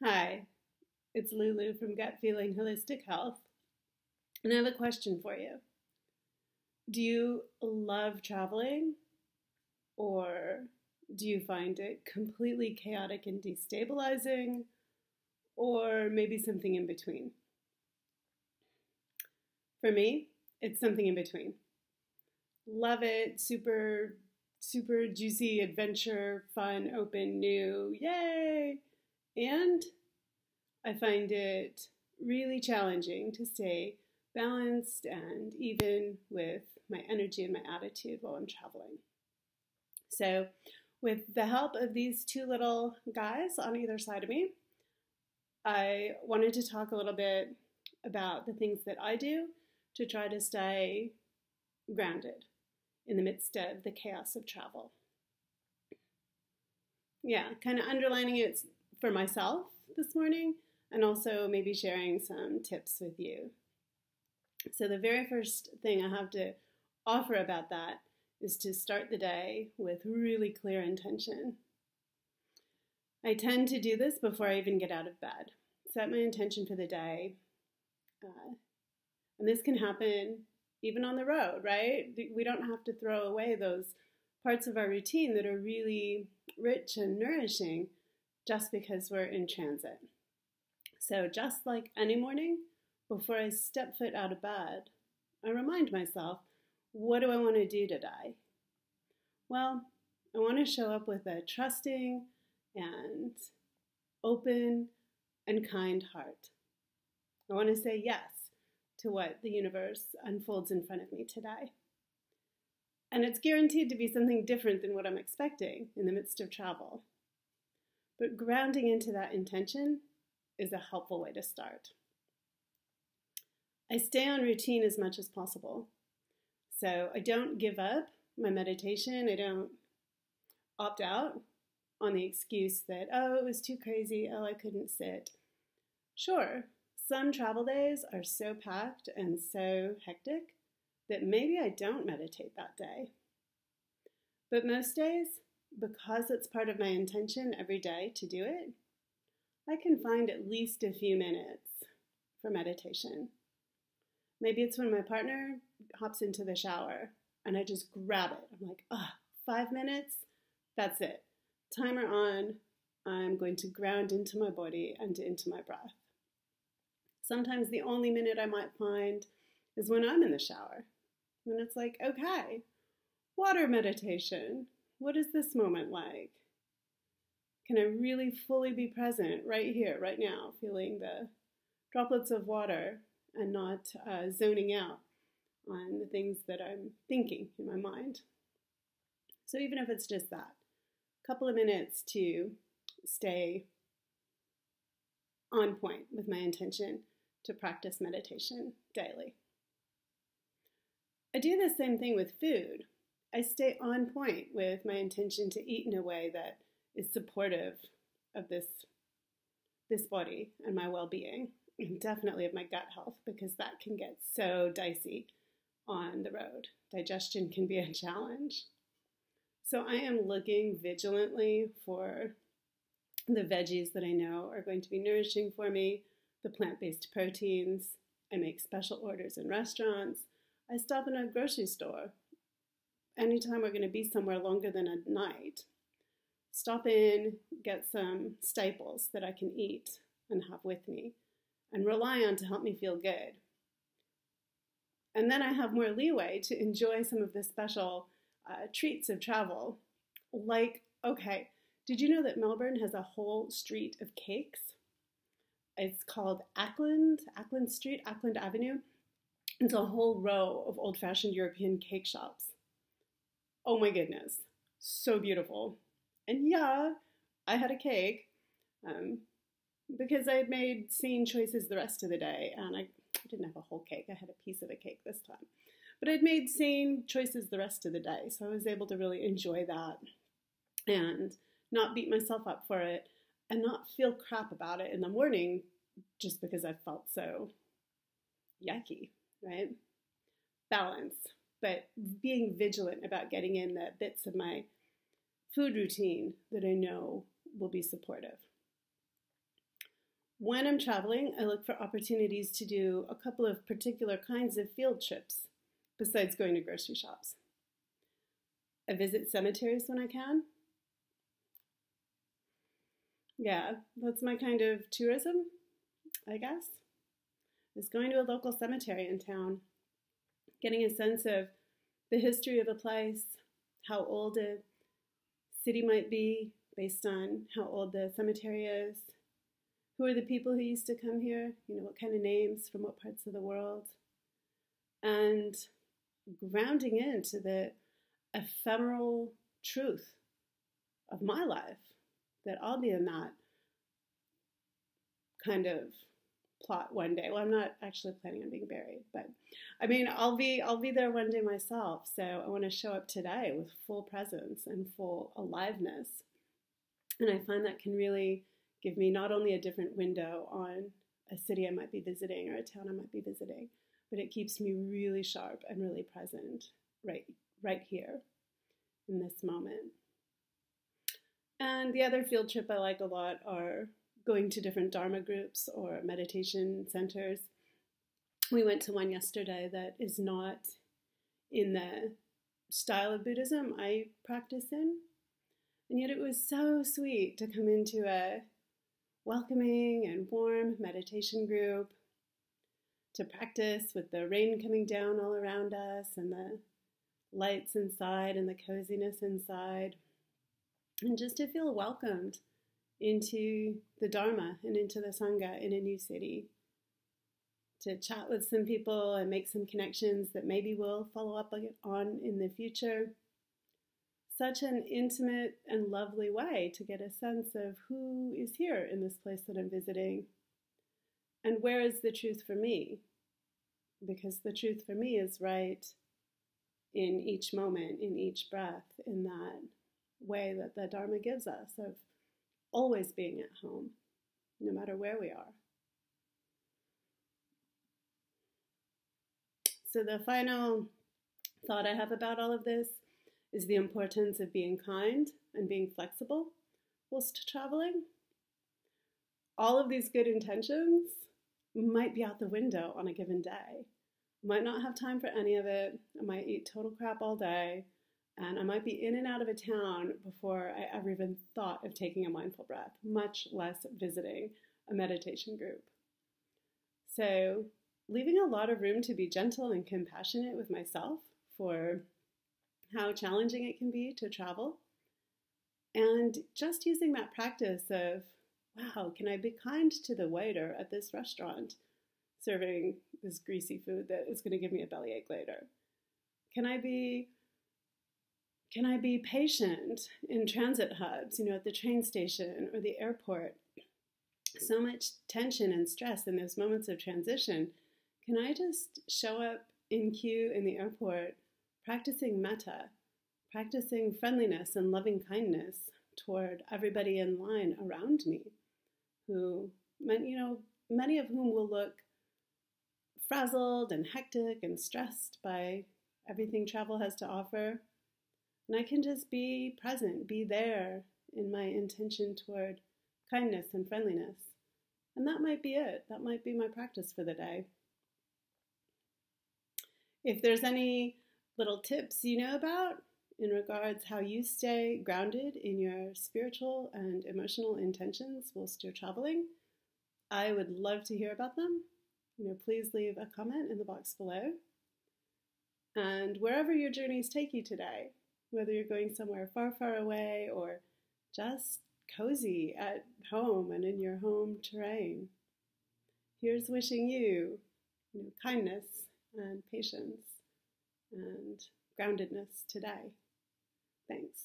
Hi, it's Lulu from Gut Feeling Holistic Health, and I have a question for you. Do you love traveling, or do you find it completely chaotic and destabilizing, or maybe something in between? For me, it's something in between. Love it, super juicy adventure, fun, open, new, yay! And I find it really challenging to stay balanced and even with my energy and my attitude while I'm traveling. So, with the help of these two little guys on either side of me, I wanted to talk a little bit about the things that I do to try to stay grounded in the midst of the chaos of travel. Yeah, kind of underlining it for myself this morning and also maybe sharing some tips with you. So, the very first thing I have to offer about that is to start the day with really clear intention. I tend to do this before I even get out of bed. Set my intention for the day. And this can happen even on the road, right? We don't have to throw away those parts of our routine that are really rich and nourishing just because we're in transit. So just like any morning, before I step foot out of bed, I remind myself, what do I want to do today? Well, I want to show up with a trusting and open and kind heart. I want to say yes to what the universe unfolds in front of me today. And it's guaranteed to be something different than what I'm expecting in the midst of travel. But grounding into that intention is a helpful way to start. I stay on routine as much as possible. So I don't give up my meditation. I don't opt out on the excuse that, oh, it was too crazy. Oh, I couldn't sit. Sure, some travel days are so packed and so hectic that maybe I don't meditate that day. But most days, because it's part of my intention every day to do it, I can find at least a few minutes for meditation. Maybe it's when my partner hops into the shower and I just grab it. I'm like, 5 minutes? That's it. Timer on. I'm going to ground into my body and into my breath. Sometimes the only minute I might find is when I'm in the shower. When it's like, okay, water meditation. What is this moment like? Can I really fully be present right here, right now, feeling the droplets of water and not zoning out on the things that I'm thinking in my mind? So even if it's just that, a couple of minutes to stay on point with my intention to practice meditation daily. I do the same thing with food. I stay on point with my intention to eat in a way that is supportive of this body and my well-being, and definitely of my gut health, because that can get so dicey on the road. Digestion can be a challenge. So I am looking vigilantly for the veggies that I know are going to be nourishing for me, the plant-based proteins. I make special orders in restaurants. I stop in a grocery store anytime we're going to be somewhere longer than a night. Stop in, get some staples that I can eat and have with me and rely on to help me feel good. And then I have more leeway to enjoy some of the special treats of travel. Like, okay, did you know that Melbourne has a whole street of cakes? It's called Auckland Street, Auckland Avenue. It's a whole row of old-fashioned European cake shops. Oh my goodness, so beautiful. And yeah, I had a cake because I had made sane choices the rest of the day, and I didn't have a whole cake. I had a piece of a cake this time. But I'd made sane choices the rest of the day, so I was able to really enjoy that and not beat myself up for it and not feel crap about it in the morning just because I felt so yucky, right? Balance, but being vigilant about getting in the bits of my food routine that I know will be supportive. When I'm traveling, I look for opportunities to do a couple of particular kinds of field trips besides going to grocery shops. I visit cemeteries when I can. Yeah, that's my kind of tourism, I guess, is going to a local cemetery in town, getting a sense of the history of a place, how old a city might be based on how old the cemetery is, who are the people who used to come here, what kind of names from what parts of the world, and grounding into the ephemeral truth of my life, that I'll be in that kind of plot one day. Well, I'm not actually planning on being buried, but I mean, I'll be there one day myself. So I want to show up today with full presence and full aliveness. And I find that can really give me not only a different window on a city I might be visiting or a town I might be visiting, but it keeps me really sharp and really present right here in this moment. And the other field trip I like a lot are going to different Dharma groups or meditation centers. We went to one yesterday that is not in the style of Buddhism I practice in. And yet it was so sweet to come into a welcoming and warm meditation group, to practice with the rain coming down all around us and the lights inside and the coziness inside, and just to feel welcomed into the Dharma and into the Sangha in a new city, to chat with some people and make some connections that maybe we'll follow up on in the future. Such an intimate and lovely way to get a sense of who is here in this place that I'm visiting, and where is the truth for me, because the truth for me is right in each moment, in each breath, in that way that the Dharma gives us of always being at home, no matter where we are. So the final thought I have about all of this is the importance of being kind and being flexible whilst traveling. All of these good intentions might be out the window on a given day. I might not have time for any of it. I might eat total crap all day. And I might be in and out of a town before I ever even thought of taking a mindful breath, much less visiting a meditation group. So leaving a lot of room to be gentle and compassionate with myself for how challenging it can be to travel. And just using that practice of, wow, can I be kind to the waiter at this restaurant serving this greasy food that is going to give me a bellyache later? Can I be patient in transit hubs, at the train station or the airport? So much tension and stress in those moments of transition. Can I just show up in queue in the airport, practicing metta, practicing friendliness and loving kindness toward everybody in line around me, who, many of whom will look frazzled and hectic and stressed by everything travel has to offer. And I can just be present, be there in my intention toward kindness and friendliness. And that might be it. That might be my practice for the day. If there's any little tips you know about in regards how you stay grounded in your spiritual and emotional intentions whilst you're traveling, I would love to hear about them. Please leave a comment in the box below. And wherever your journeys take you today, whether you're going somewhere far, far away or just cozy at home and in your home terrain, here's wishing you, kindness and patience and groundedness today. Thanks.